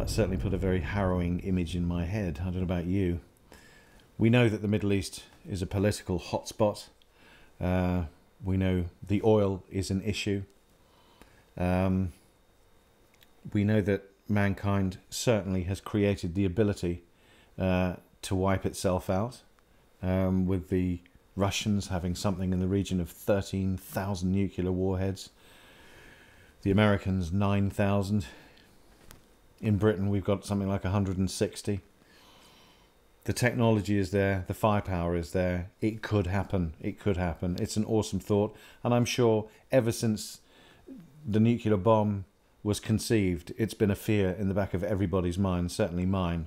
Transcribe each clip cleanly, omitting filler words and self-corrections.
certainly put a very harrowing image in my head. I don't know about you. We know that the Middle East is a political hotspot. We know the oil is an issue. We know that mankind certainly has created the ability to wipe itself out, with the Russians having something in the region of 13,000 nuclear warheads. The Americans, 9,000. In Britain, we've got something like 160. The technology is there. The firepower is there. It could happen. It could happen. It's an awesome thought. And I'm sure ever since the nuclear bomb was conceived, it's been a fear in the back of everybody's mind, certainly mine.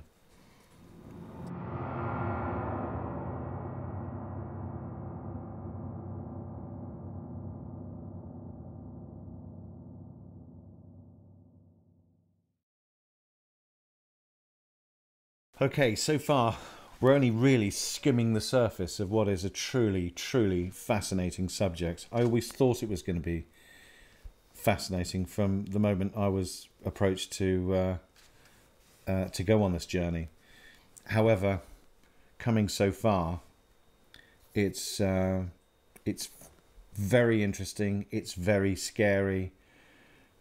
Okay, so far we're only really skimming the surface of what is a truly, truly fascinating subject. I always thought it was going to be fascinating from the moment I was approached to go on this journey. However, coming so far, it's very interesting. It's very scary,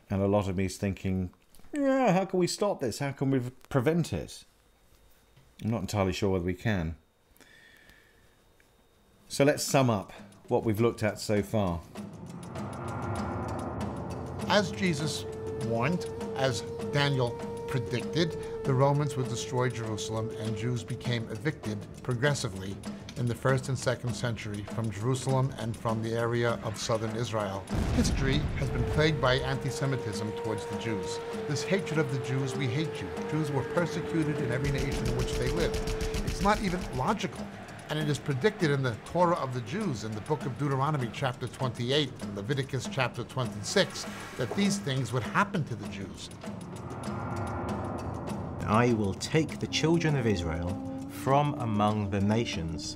and a lot of me is thinking, yeah, how can we stop this? How can we prevent it? I'm not entirely sure whether we can. So let's sum up what we've looked at so far. As Jesus warned, as Daniel predicted, the Romans would destroy Jerusalem and Jews became evicted progressively in the 1st and 2nd century from Jerusalem and from the area of southern Israel. History has been plagued by anti-Semitism towards the Jews. This hatred of the Jews, we hate you. Jews were persecuted in every nation in which they lived. It's not even logical. And it is predicted in the Torah of the Jews, in the book of Deuteronomy chapter 28 and Leviticus chapter 26, that these things would happen to the Jews. I will take the children of Israel from among the nations,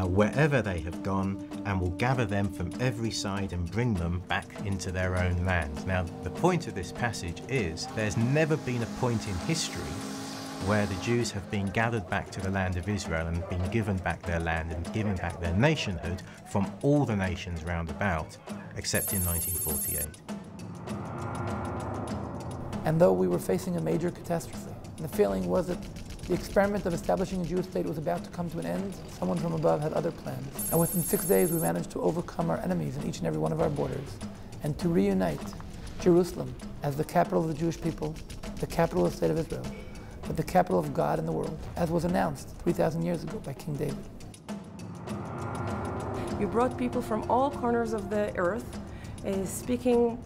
wherever they have gone, and will gather them from every side and bring them back into their own land. Now, the point of this passage is there's never been a point in history where the Jews have been gathered back to the land of Israel and been given back their land and given back their nationhood from all the nations round about, except in 1948. And though we were facing a major catastrophe, the feeling was that the experiment of establishing a Jewish state was about to come to an end, someone from above had other plans. And within 6 days, we managed to overcome our enemies in each and every one of our borders and to reunite Jerusalem as the capital of the Jewish people, the capital of the state of Israel, but the capital of God in the world, as was announced 3,000 years ago by King David. You brought people from all corners of the earth, speaking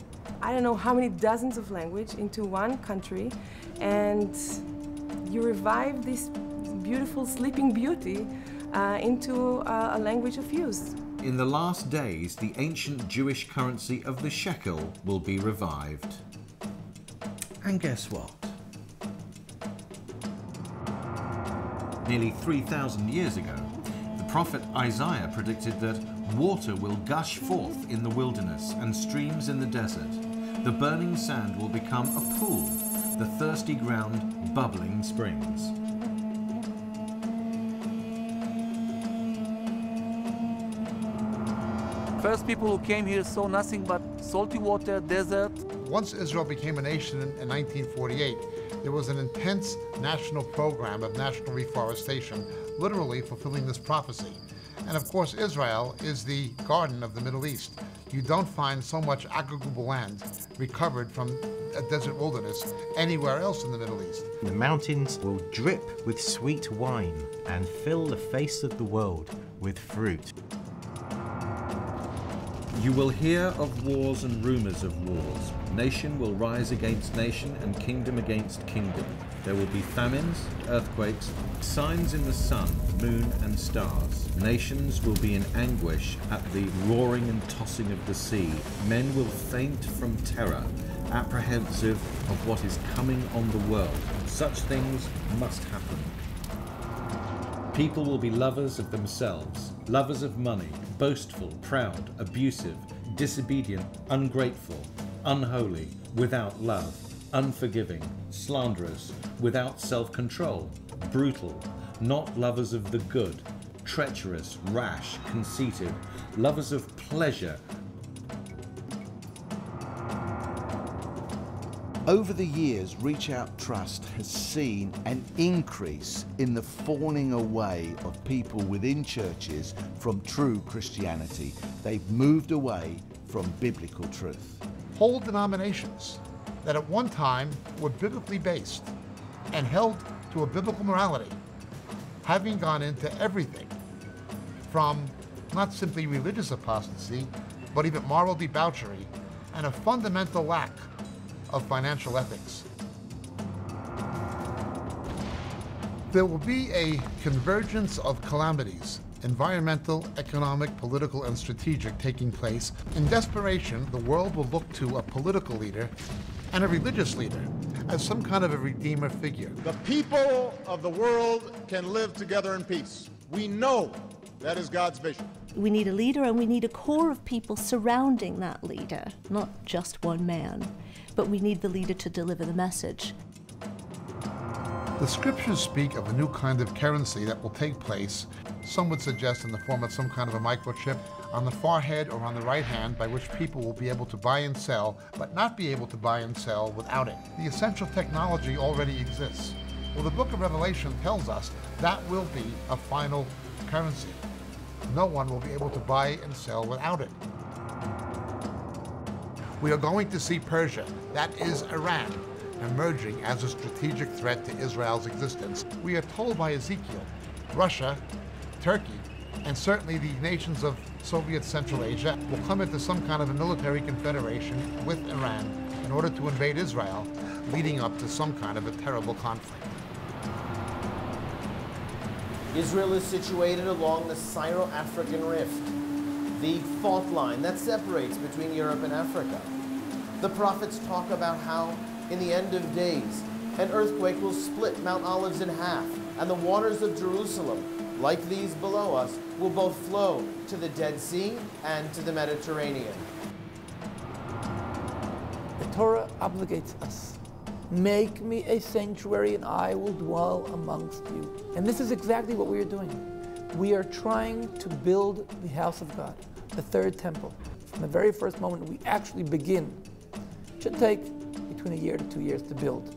I don't know how many dozens of languages into one country, and you revived this beautiful sleeping beauty into a language of use. In the last days, the ancient Jewish currency of the shekel will be revived. And guess what? Nearly 3,000 years ago, the prophet Isaiah predicted that water will gush forth in the wilderness and streams in the desert. The burning sand will become a pool, the thirsty ground bubbling springs. First people who came here saw nothing but salty water, desert. Once Israel became a nation in 1948, there was an intense national program of national reforestation, literally fulfilling this prophecy. And of course, Israel is the garden of the Middle East. You don't find so much agricultural land recovered from a desert wilderness anywhere else in the Middle East. The mountains will drip with sweet wine and fill the face of the world with fruit. You will hear of wars and rumors of wars. Nation will rise against nation and kingdom against kingdom. There will be famines, earthquakes, signs in the sun, moon and stars. Nations will be in anguish at the roaring and tossing of the sea. Men will faint from terror, apprehensive of what is coming on the world. Such things must happen. People will be lovers of themselves, lovers of money, boastful, proud, abusive, disobedient, ungrateful, unholy, without love, unforgiving, slanderous, without self-control, brutal, not lovers of the good, treacherous, rash, conceited, lovers of pleasure. Over the years, Reach Out Trust has seen an increase in the falling away of people within churches from true Christianity. They've moved away from biblical truth. Whole denominations that at one time were biblically based and held to a biblical morality, having gone into everything from not simply religious apostasy, but even moral debauchery and a fundamental lack of financial ethics. There will be a convergence of calamities, environmental, economic, political, and strategic, taking place. In desperation, the world will look to a political leader and a religious leader as some kind of a redeemer figure. The people of the world can live together in peace. We know that is God's vision. We need a leader, and we need a core of people surrounding that leader, not just one man, but we need the leader to deliver the message. The scriptures speak of a new kind of currency that will take place, some would suggest in the form of some kind of a microchip on the forehead or on the right hand, by which people will be able to buy and sell, but not be able to buy and sell without it. The essential technology already exists. Well, the book of Revelation tells us that will be a final currency. No one will be able to buy and sell without it. We are going to see Persia, that is Iran, emerging as a strategic threat to Israel's existence. We are told by Ezekiel, Russia, Turkey, and certainly the nations of Soviet Central Asia will come into some kind of a military confederation with Iran in order to invade Israel, leading up to some kind of a terrible conflict. Israel is situated along the Syro-African Rift, the fault line that separates between Europe and Africa. The prophets talk about how, in the end of days, an earthquake will split Mount Olives in half, and the waters of Jerusalem, like these below us, will both flow to the Dead Sea and to the Mediterranean. The Torah obligates us. Make me a sanctuary and I will dwell amongst you. And this is exactly what we are doing. We are trying to build the house of God, the third temple. From the very first moment we actually begin, it should take between a year to 2 years to build.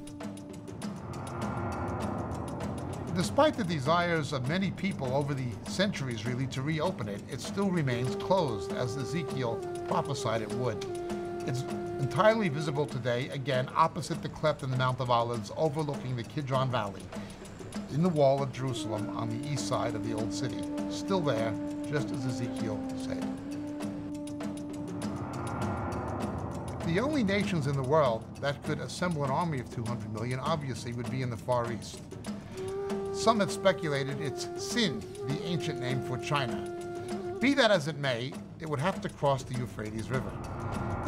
Despite the desires of many people over the centuries really to reopen it, it still remains closed, as Ezekiel prophesied it would. It's entirely visible today, again, opposite the cleft in the Mount of Olives, overlooking the Kidron Valley, in the wall of Jerusalem on the east side of the old city. Still there, just as Ezekiel said. The only nations in the world that could assemble an army of 200 million, obviously, would be in the Far East. Some have speculated it's Sin, the ancient name for China. Be that as it may, it would have to cross the Euphrates River.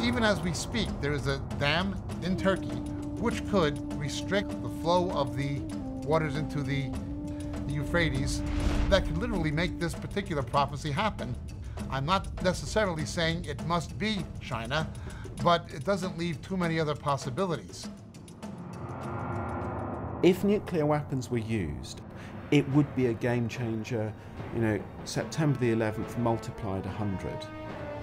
Even as we speak, there is a dam in Turkey which could restrict the flow of the waters into the Euphrates that could literally make this particular prophecy happen. I'm not necessarily saying it must be China, but it doesn't leave too many other possibilities. If nuclear weapons were used, it would be a game changer. You know, September the 11th multiplied 100.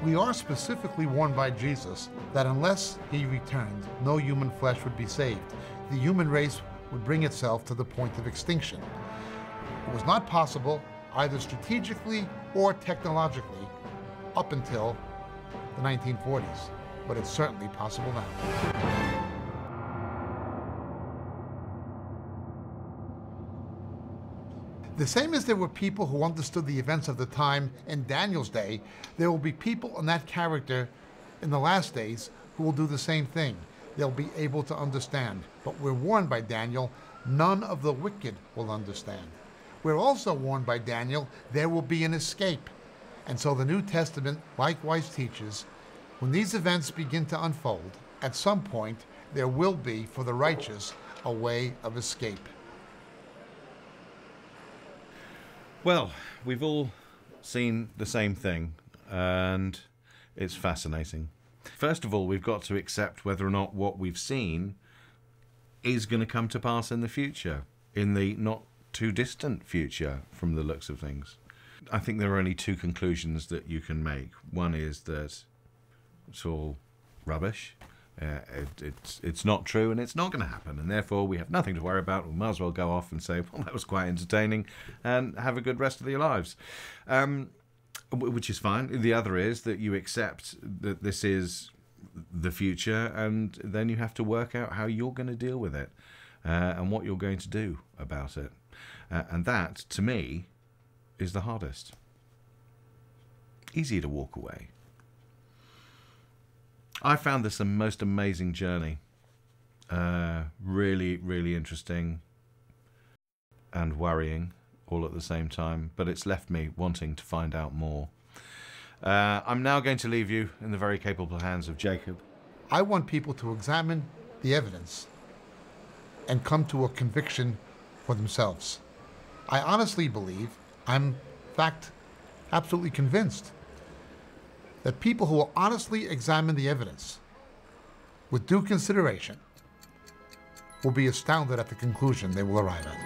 We are specifically warned by Jesus that unless he returned, no human flesh would be saved. The human race would bring itself to the point of extinction. It was not possible, either strategically or technologically, up until the 1940s, but it's certainly possible now. The same as there were people who understood the events of the time in Daniel's day, there will be people in that character in the last days who will do the same thing. They'll be able to understand. But we're warned by Daniel, none of the wicked will understand. We're also warned by Daniel, there will be an escape. And so the New Testament likewise teaches, when these events begin to unfold, at some point there will be, for the righteous, a way of escape. Well, we've all seen the same thing, and it's fascinating. First of all, we've got to accept whether or not what we've seen is going to come to pass in the future, in the not too distant future from the looks of things. I think there are only two conclusions that you can make. One is that it's all rubbish. It's not true and it's not going to happen, and therefore we have nothing to worry about. We might as well go off and say, well, that was quite entertaining, and have a good rest of your lives, which is fine. The other is that you accept that this is the future, and then you have to work out how you're going to deal with it, and what you're going to do about it. And that, to me, is the hardest. Easy to walk away. I found this a most amazing journey. Really, really interesting and worrying all at the same time, but it's left me wanting to find out more. I'm now going to leave you in the very capable hands of Jacob. I want people to examine the evidence and come to a conviction for themselves. I honestly believe, I'm in fact absolutely convinced, that people who will honestly examine the evidence with due consideration will be astounded at the conclusion they will arrive at.